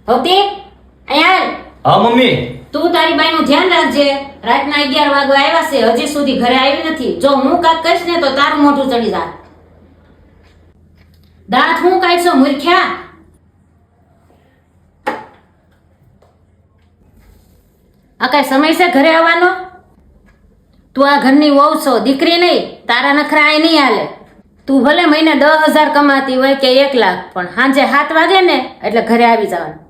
ભૌતિક અહીંયા હા મમ્મી. તું તારી બાઈનું ધ્યાન રાખજે. રાતના 11 વાગે આવ્યા છે, હજી સુધી ઘરે આવી નથી. જો હું કાક કહીશ ને તો તારું મોઢું ચડી જાય. દાંત હું કાઢશો મૂર્ખ્યા? આ કઈ સમય છે ઘરે આવવાનો? તું આ ઘરની વહુ છો, દીકરી નહીં. તારા નખરા આય નહીં હાલે. તું ભલે મહિને 10,000 કમાતી હોય કે 1 લાખ, પણ સાંજે 7 વાગે ને એટલે ઘરે આવી જવાનું.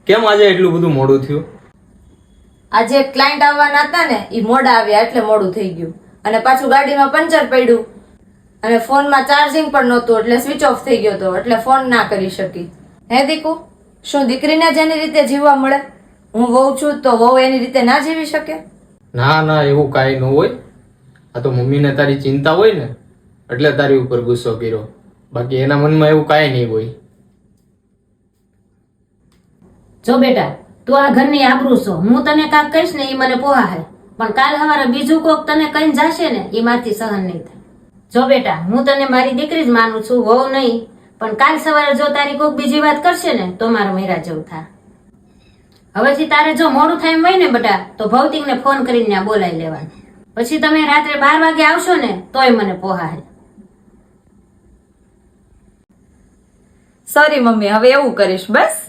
કેમ આજે એટલું બધું મોડું થયું? આજે એક ક્લાયન્ટ આવવાના હતા ને, ઈ મોડા આવ્યા એટલે મોડું થઈ ગયું. અને પાછું ગાડીમાં પંચર પડ્યું અને ફોનમાં ચાર્જિંગ પણ નહોતું એટલે સ્વિચ ઓફ થઈ ગયો હતો, એટલે ફોન ના કરી શકી. હે દીકુ, શું દીકરીને જ એની રીતે જીવવા મળે? હું વહુ છું તો વહુ એની રીતે ના જીવી શકે? ના ના, એવું કાંઈ ન હોય. આ તો મમ્મીને તારી ચિંતા હોય ને એટલે તારી ઉપર ગુસ્સો કર્યો, બાકી એના મનમાં એવું કાંઈ નહીં હોય. જો બેટા, તું આ ઘરની આબરૂ છો. હું તને કાક કહીશ ને એ મને પોહાય, પણ કાલ સવારે બીજું કોક તને કહીને જાશે ને એ મારથી સહન નહીં થાય. જો બેટા, હું તને મારી દીકરી જ માનું છું, વહુ નહીં. પણ કાલ સવારે જો તારી કોક બીજી વાત કરશે ને તો મારું મેરા જેવું થાય. હવેથી તારે જો મોડું થાય એમ હોય ને બેટા, તો ભૌતિકને ફોન કરીને ત્યાં બોલાવી લેવાનું. પછી તમે રાત્રે 12 વાગે આવશો ને તોય મને પોહાય. સોરી મમ્મી, હવે એવું કરીશ બસ.